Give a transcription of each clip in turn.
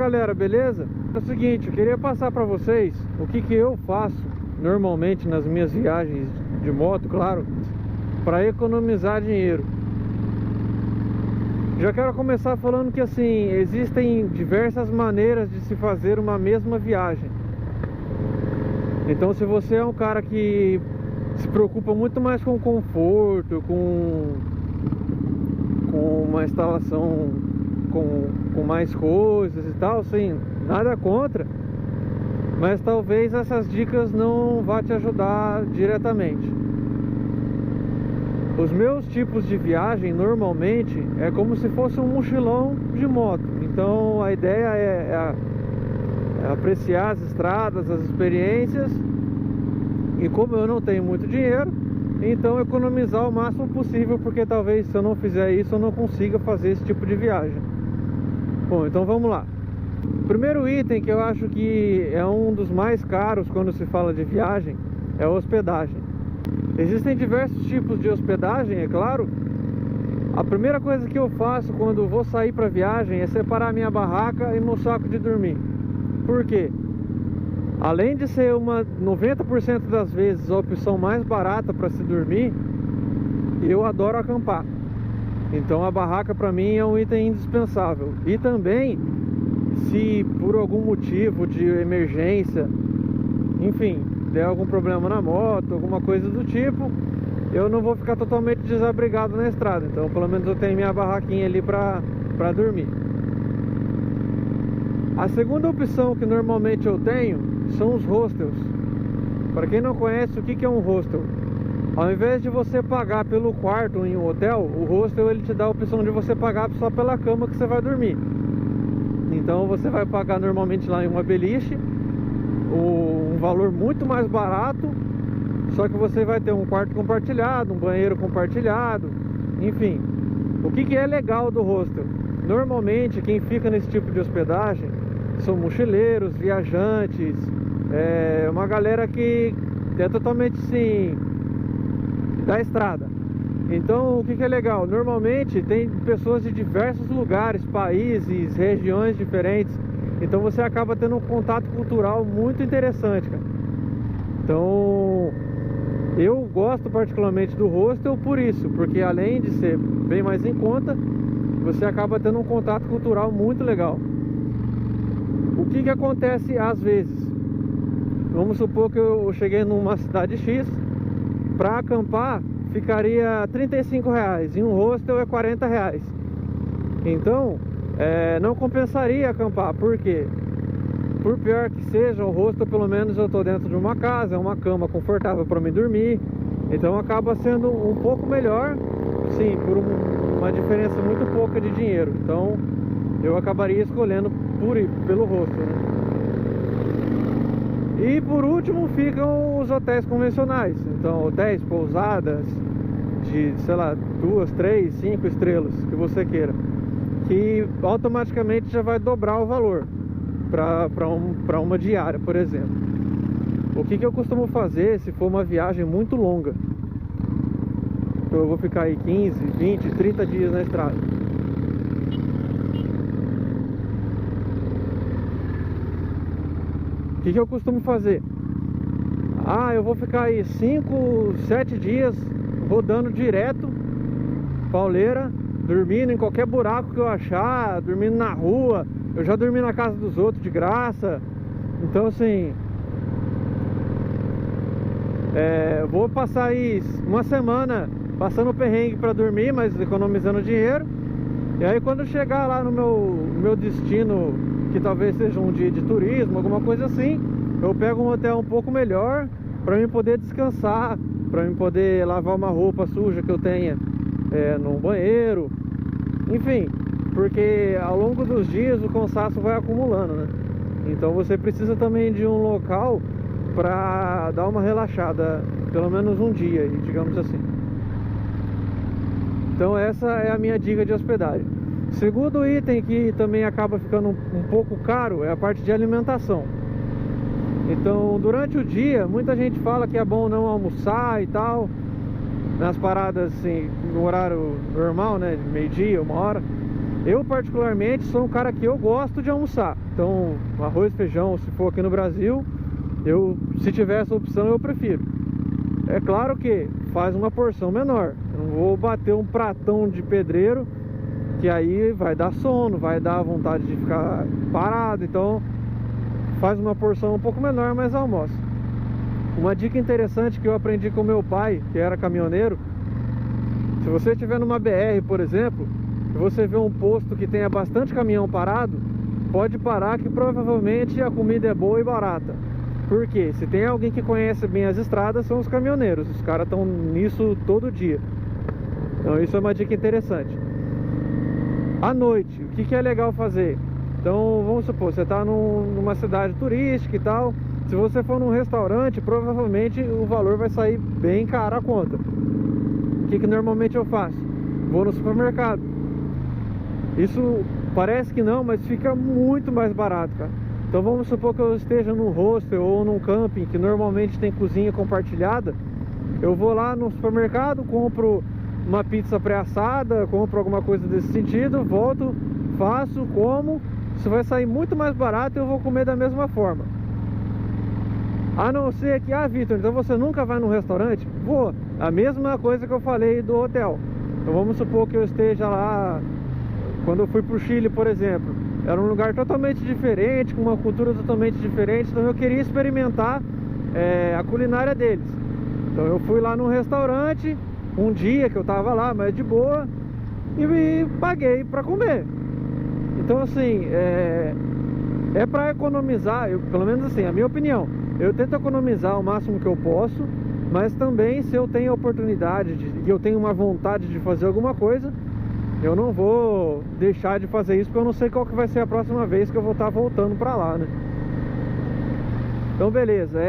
galera, beleza? É o seguinte, eu queria passar para vocês o que eu faço normalmente nas minhas viagens de moto, claro, para economizar dinheiro. Já quero começar falando que assim, existem diversas maneiras de se fazer uma mesma viagem. Então se você é um cara que se preocupa muito mais com conforto, com uma instalação com mais coisas e tal, sim, nada contra, mas talvez essas dicas não vá te ajudar diretamente. Os meus tipos de viagem normalmente é como se fosse um mochilão de moto. Então a ideia é apreciar as estradas, as experiências. E como eu não tenho muito dinheiro, então economizar o máximo possível, porque talvez se eu não fizer isso eu não consiga fazer esse tipo de viagem. Bom, então vamos lá. O primeiro item que eu acho que é um dos mais caros quando se fala de viagem é a hospedagem. Existem diversos tipos de hospedagem, é claro. A primeira coisa que eu faço quando vou sair para viagem é separar minha barraca e meu saco de dormir. Por quê? Além de ser 90% das vezes a opção mais barata para se dormir, eu adoro acampar. Então a barraca para mim é um item indispensável. E também, se por algum motivo de emergência, enfim, der algum problema na moto, alguma coisa do tipo, eu não vou ficar totalmente desabrigado na estrada. Então pelo menos eu tenho minha barraquinha ali para dormir. A segunda opção que normalmente eu tenho são os hostels. Para quem não conhece, o que é um hostel? Ao invés de você pagar pelo quarto em um hotel, o hostel ele te dá a opção de você pagar só pela cama que você vai dormir. Então você vai pagar normalmente lá em uma beliche um valor muito mais barato, só que você vai ter um quarto compartilhado, um banheiro compartilhado, enfim. O que é legal do hostel? Normalmente quem fica nesse tipo de hospedagem são mochileiros, viajantes, uma galera que é totalmente assim da estrada. Então o que é legal? Normalmente tem pessoas de diversos lugares, países, regiões diferentes. Então você acaba tendo um contato cultural muito interessante, cara. Então eu gosto particularmente do hostel por isso, porque além de ser bem mais em conta, você acaba tendo um contato cultural muito legal. O que acontece às vezes? Vamos supor que eu cheguei numa cidade X, para acampar ficaria R$35, e um hostel é R$40. Então não compensaria acampar. Por quê? Por pior que seja, o hostel pelo menos eu estou dentro de uma casa, é uma cama confortável para me dormir. Então acaba sendo um pouco melhor, sim, por uma diferença muito pouca de dinheiro. Então eu acabaria escolhendo pelo hostel, né? E por último ficam os hotéis convencionais. Então hotéis, pousadas de, sei lá, 2, 3, 5 estrelas que você queira, que automaticamente já vai dobrar o valor para uma diária, por exemplo. O que eu costumo fazer se for uma viagem muito longa? Então eu vou ficar aí 15, 20, 30 dias na estrada. O que eu costumo fazer? Eu vou ficar aí 5, 7 dias rodando direto, pauleira, dormindo em qualquer buraco que eu achar, dormindo na rua. Eu já dormi na casa dos outros de graça. Então assim, vou passar aí uma semana passando perrengue para dormir, mas economizando dinheiro. E aí quando chegar lá no meu destino, que talvez seja um dia de turismo, alguma coisa assim, eu pego um hotel um pouco melhor para mim poder descansar, para mim poder lavar uma roupa suja que eu tenha no banheiro, enfim, porque ao longo dos dias o cansaço vai acumulando, né? Então você precisa também de um local para dar uma relaxada, pelo menos um dia, digamos assim. Então essa é a minha dica de hospedagem. Segundo item que também acaba ficando um pouco caro é a parte de alimentação. Então durante o dia muita gente fala que é bom não almoçar e tal, nas paradas assim, no horário normal, né, meio-dia, 1 hora. Eu particularmente sou um cara que eu gosto de almoçar. Então, arroz, feijão, se for aqui no Brasil, se tiver essa opção, eu prefiro. É claro que faz uma porção menor. Eu não vou bater um pratão de pedreiro, que aí vai dar sono, vai dar vontade de ficar parado. Então faz uma porção um pouco menor, mas almoça. Uma dica interessante que eu aprendi com meu pai, que era caminhoneiro: se você estiver numa BR, por exemplo, e você vê um posto que tenha bastante caminhão parado, pode parar, que provavelmente a comida é boa e barata. Porque se tem alguém que conhece bem as estradas, são os caminhoneiros. Os caras estão nisso todo dia. Então isso é uma dica interessante. À noite, o que é legal fazer? Então vamos supor, você está numa cidade turística e tal. Se você for num restaurante, provavelmente o valor vai sair bem caro a conta. O que normalmente eu faço? Vou no supermercado. Isso parece que não, mas fica muito mais barato, cara. Então vamos supor que eu esteja num hostel ou num camping que normalmente tem cozinha compartilhada. Eu vou lá no supermercado, compro uma pizza pré-assada, compro alguma coisa desse sentido, volto, faço, como. Isso vai sair muito mais barato e eu vou comer da mesma forma. A não ser que, Vitor, então você nunca vai num restaurante? Vou. A mesma coisa que eu falei do hotel. Então vamos supor que eu esteja lá, quando eu fui pro Chile, por exemplo. Era um lugar totalmente diferente, com uma cultura totalmente diferente. Então eu queria experimentar a culinária deles. Então eu fui lá num restaurante, um dia que eu tava lá, mas de boa, e paguei pra comer. Então assim, é pra economizar, pelo menos assim, a minha opinião. Eu tento economizar o máximo que eu posso, mas também, se eu tenho a oportunidade e eu tenho uma vontade de fazer alguma coisa, eu não vou deixar de fazer isso, porque eu não sei qual que vai ser a próxima vez que eu vou estar voltando pra lá, né? Então beleza,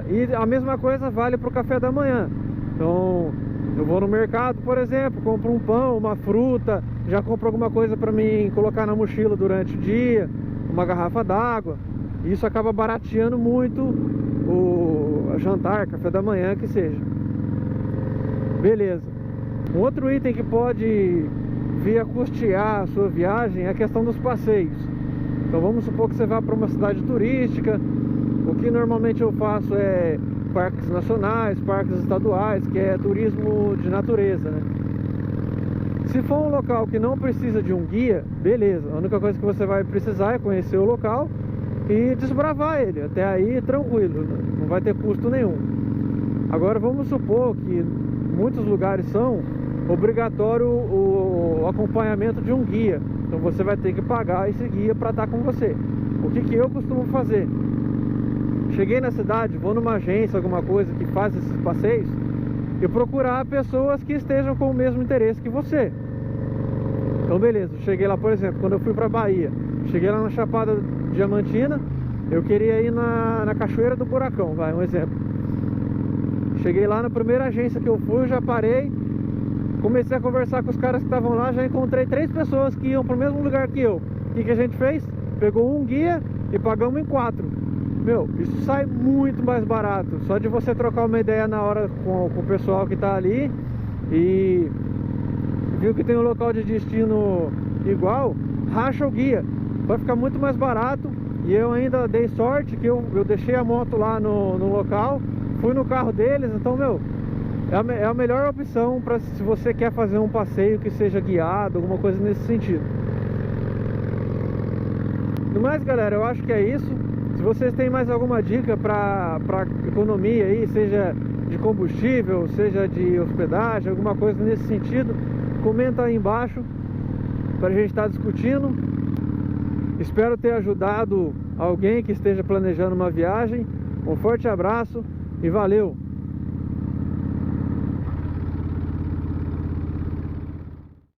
e a mesma coisa vale pro café da manhã. Então eu vou no mercado, por exemplo, compro um pão, uma fruta, já compro alguma coisa para mim colocar na mochila durante o dia, uma garrafa d'água. Isso acaba barateando muito o jantar, café da manhã, que seja. Beleza. Um outro item que pode vir a custear a sua viagem é a questão dos passeios. Então vamos supor que você vá para uma cidade turística. O que normalmente eu faço é parques nacionais, parques estaduais, que é turismo de natureza, né? Se for um local que não precisa de um guia, beleza. A única coisa que você vai precisar é conhecer o local e desbravar ele. Até aí tranquilo, não vai ter custo nenhum. Agora vamos supor que muitos lugares são obrigatório o acompanhamento de um guia. Então você vai ter que pagar esse guia para estar com você. O que eu costumo fazer? Cheguei na cidade, vou numa agência, alguma coisa que faz esses passeios, e procurar pessoas que estejam com o mesmo interesse que você. Então beleza, cheguei lá, por exemplo, quando eu fui pra Bahia, cheguei lá na Chapada Diamantina, eu queria ir na Cachoeira do Buracão, vai, um exemplo. Cheguei lá na primeira agência que eu fui, eu já parei, comecei a conversar com os caras que estavam lá, já encontrei 3 pessoas que iam pro mesmo lugar que eu. O que a gente fez? Pegou um guia e pagamos em 4. Meu, isso sai muito mais barato. Só de você trocar uma ideia na hora com o pessoal que tá ali e viu que tem um local de destino igual, racha o guia. Vai ficar muito mais barato. E eu ainda dei sorte que eu deixei a moto lá no local, fui no carro deles. Então, meu, é a melhor opção para se você quer fazer um passeio que seja guiado, alguma coisa nesse sentido. No mais, galera, eu acho que é isso. Se vocês têm mais alguma dica para economia aí, seja de combustível, seja de hospedagem, alguma coisa nesse sentido, comenta aí embaixo para a gente estar discutindo. Espero ter ajudado alguém que esteja planejando uma viagem. Um forte abraço e valeu!